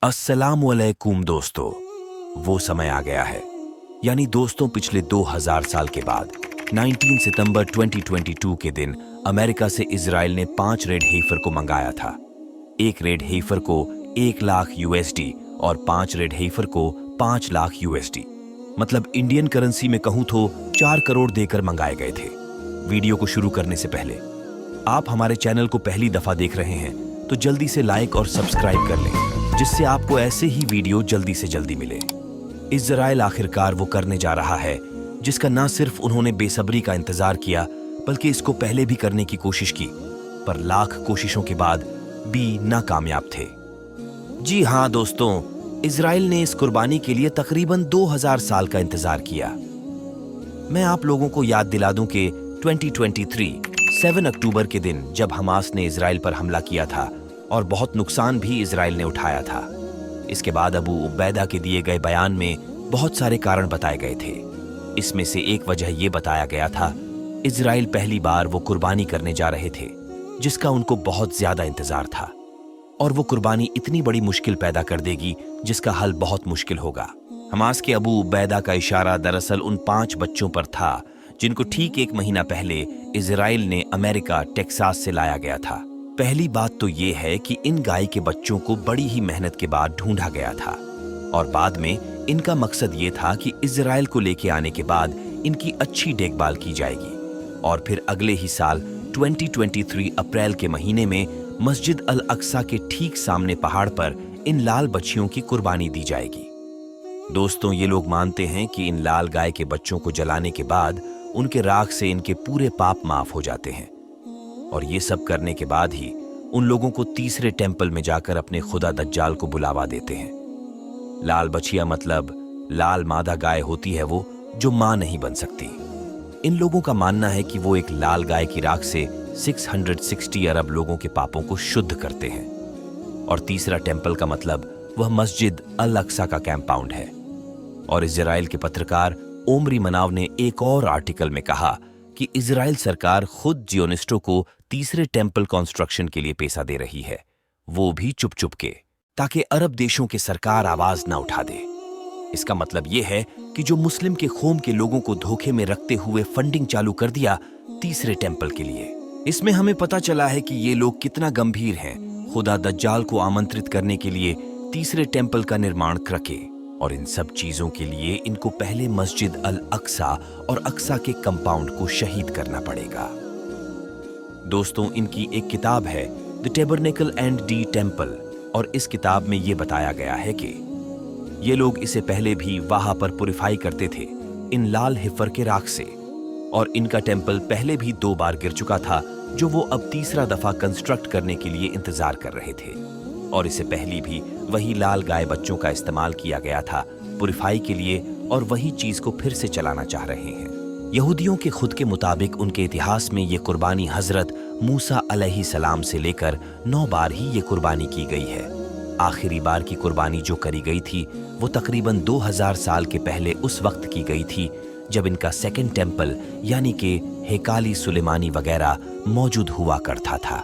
अस्सलामुअलैकुम दोस्तों, वो समय आ गया है। यानी दोस्तों, पिछले 2000 साल के बाद 19 सितंबर 2022 के दिन अमेरिका से इजराइल ने 5 रेड हेफर को मंगाया था। एक रेड हेफर को 1 लाख यूएसडी और 5 रेड हेफर को 5 लाख यूएसडी, मतलब इंडियन करेंसी में कहूं तो 4 करोड़ देकर मंगाए गए थे। वीडियो को शुरू करने से पहले आप हमारे चैनल को पहली दफा देख रहे हैं तो जल्दी से लाइक और सब्सक्राइब कर लें, जिससे आपको ऐसे ही वीडियो जल्दी से जल्दी मिले। इजराइल आखिरकार वो करने जा रहा है जिसका न सिर्फ उन्होंने बेसब्री का इंतजार किया, बल्कि इसको पहले भी करने की कोशिश की, पर लाख कोशिशों के बाद भी नाकामयाब थे। जी हाँ दोस्तों, इजराइल ने इस कुर्बानी के लिए तकरीबन 2000 साल का इंतजार किया। मैं आप लोगों को याद दिला दूं कि 2023 7 अक्टूबर के दिन जब हमास ने इजराइल पर हमला किया था और बहुत नुकसान भी इजराइल ने उठाया था। इसके बाद अबू उबैदा के दिए गए बयान में बहुत सारे कारण बताए गए थे। इसमें से एक वजह यह बताया गया था, इजराइल पहली बार वो कुर्बानी करने जा रहे थे जिसका उनको बहुत ज्यादा इंतजार था, और वो कुर्बानी इतनी बड़ी मुश्किल पैदा कर देगी जिसका हल बहुत मुश्किल होगा। हमास के अबू उबैदा का इशारा दरअसल उन 5 बच्चों पर था जिनको ठीक 1 महीना पहले इजराइल ने अमेरिका टेक्सास से लाया गया था। पहली बात तो ये है कि इन गाय के बच्चों को बड़ी ही मेहनत के बाद ढूंढा गया था, और बाद में इनका मकसद ये था कि इजराइल को लेके आने के बाद इनकी अच्छी देखभाल की जाएगी, और फिर अगले ही साल 2023 अप्रैल के महीने में मस्जिद अल अक्सा के ठीक सामने पहाड़ पर इन लाल बच्चियों की कुर्बानी दी जाएगी। दोस्तों, ये लोग मानते हैं कि इन लाल गाय के बच्चों को जलाने के बाद उनके राख से इनके पूरे पाप माफ हो जाते हैं, और ये सब करने के बाद ही उन लोगों को तीसरे टेंपल में जाकर अपने खुदा दज्जाल को बुलावा देते हैं। लाल बछिया मतलब लाल मादा गाय होती है वो जो मां नहीं बन सकती। इन लोगों का मानना है कि वो एक लाल गाय की राख से 660 अरब लोगों के पापों को शुद्ध करते हैं, और तीसरा टेंपल का मतलब वह मस्जिद अल अक्सा का कैंपाउंड है। और इजराइल के पत्रकार ओमरी मनाव ने एक और आर्टिकल में कहा कि इजराइल सरकार खुद जियोनिस्टों को तीसरे टेंपल कंस्ट्रक्शन के लिए पैसा दे रही है, वो भी चुप चुप के, ताकि अरब देशों की सरकार आवाज ना उठा दे। इसका मतलब यह है कि जो मुस्लिम के कौम के लोगों को धोखे में रखते हुए फंडिंग चालू कर दिया तीसरे टेंपल के लिए। इसमें हमें पता चला है कि ये लोग कितना गंभीर हैं खुदा दज्जाल को आमंत्रित करने के लिए तीसरे टेंपल का निर्माण करके, और इन सब चीजों के लिए इनको पहले मस्जिद अल अक्सा और अक्सा के कंपाउंड को शहीद करना पड़ेगा। दोस्तों, इनकी एक किताब है the tabernacle and the temple, और इस किताब में ये बताया गया है कि ये लोग इसे पहले भी वहां पर पुरिफाई करते थे इन लाल हिफर के राख से, और इनका टेंपल पहले भी 2 बार गिर चुका था जो वो अब तीसरा दफा कंस्ट्रक्ट करने के लिए इंतजार कर रहे थे। और इसे पहली भी वही लाल गाय बच्चों का इस्तेमाल किया गया था पुरिफाई के लिए, और वही चीज को फिर से चलाना चाह रहे हैं। यहूदियों के खुद के मुताबिक उनके इतिहास में ये कुर्बानी हजरत मूसा अलैहिस्सलाम से लेकर 9 बार ही ये कुर्बानी की गई है। आखिरी बार की कुर्बानी जो करी गई थी वो तकरीबन 2000 साल के पहले उस वक्त की गई थी जब इनका सेकंड टेंपल यानी कि हेकाली सुलेमानी वगैरह मौजूद हुआ करता था।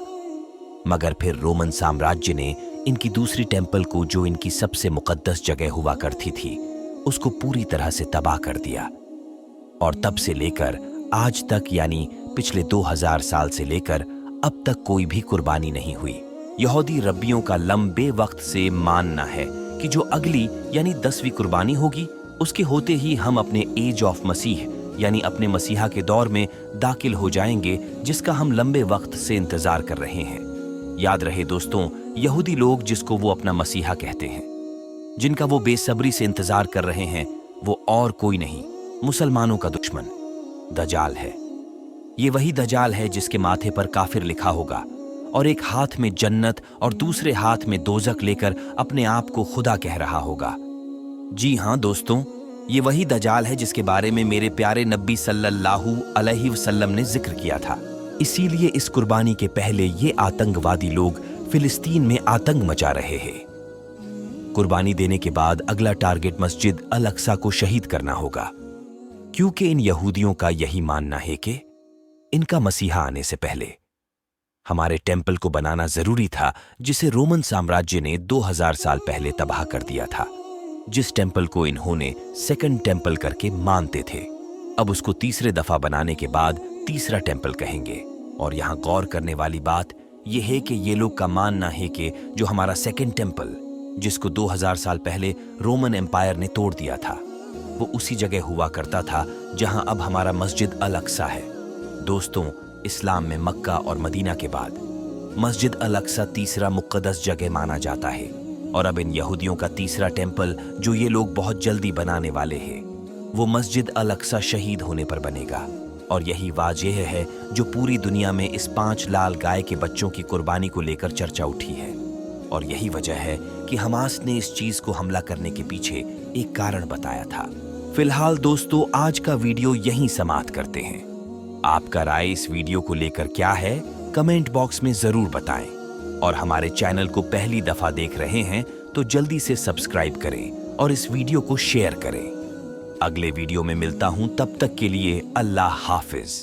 मगर फिर रोमन साम्राज्य ने इनकी दूसरी टेंपल को, जो इनकी सबसे मुकद्दस जगह हुआ करती थी, उसको पूरी तरह से तबाह कर दिया, और तब से लेकर आज तक यानी पिछले 2000 साल से लेकर अब तक कोई भी कुर्बानी नहीं हुई। यहूदी रब्बियों का लंबे वक्त से मानना है कि जो अगली यानी 10वीं कुर्बानी होगी उसके होते ही हम अपने एज ऑफ मसीह यानी अपने मसीहा के दौर में दाखिल हो जाएंगे, जिसका हम लंबे वक्त से इंतजार कर रहे हैं। याद रहे दोस्तों, यहूदी लोग जिसको वो अपना मसीहा कहते हैं, जिनका वो बेसब्री से इंतजार कर रहे हैं, वो और कोई नहीं, मुसलमानों का दुश्मन दजाल है। ये वही दजाल है जिसके माथे पर काफिर लिखा होगा, और एक हाथ में जन्नत और दूसरे हाथ में दोजक लेकर अपने आप को खुदा कह रहा होगा। जी हाँ दोस्तों, ये वही दजाल है जिसके बारे में मेरे प्यारे नबी सल्लल्लाहु अलैहि वसल्लम ने जिक्र किया था। इसीलिए इस कुर्बानी के पहले ये आतंकवादी लोग फिलिस्तीन में आतंक मचा रहे हैं। कुर्बानी देने के बाद अगला टारगेट मस्जिद अल अक्सा को शहीद करना होगा, क्योंकि इन यहूदियों का यही मानना है कि इनका मसीहा आने से पहले हमारे टेम्पल को बनाना जरूरी था जिसे रोमन साम्राज्य ने 2000 साल पहले तबाह कर दिया था, जिस टेम्पल को इन्होंने सेकंड टेम्पल करके मानते थे। अब उसको तीसरे दफा बनाने के बाद तीसरा टेम्पल कहेंगे। और यहाँ गौर करने वाली बात यह है कि ये लोग का मानना है कि जो हमारा सेकंड टेम्पल, जिसको 2000 साल पहले रोमन एम्पायर ने तोड़ दिया था, वो उसी जगह हुआ करता था जहां अब हमारा मस्जिद अल अक्सा है। दोस्तों, इस्लाम में मक्का और मदीना के बाद मस्जिद अल अक्सा तीसरा मुक़द्दस जगह माना जाता है। और अब इन यहूदियों का तीसरा टेम्पल जो ये लोग बहुत जल्दी बनाने वाले हैं, वो मस्जिद अल अक्सा शहीद होने पर बनेगा। और यही वाजह है जो पूरी दुनिया में इस 5 लाल गाय के बच्चों की कुर्बानी को लेकर चर्चा उठी है। और यही वजह है कि हमास ने इस चीज को हमला करने के पीछे एक कारण बताया था। फिलहाल दोस्तों, आज का वीडियो यहीं समाप्त करते हैं। आपका राय इस वीडियो को लेकर क्या है, कमेंट बॉक्स में जरूर बताएं। और हमारे चैनल को पहली दफा देख रहे हैं तो जल्दी से सब्सक्राइब करें और इस वीडियो को शेयर करें। अगले वीडियो में मिलता हूं, तब तक के लिए अल्लाह हाफिज।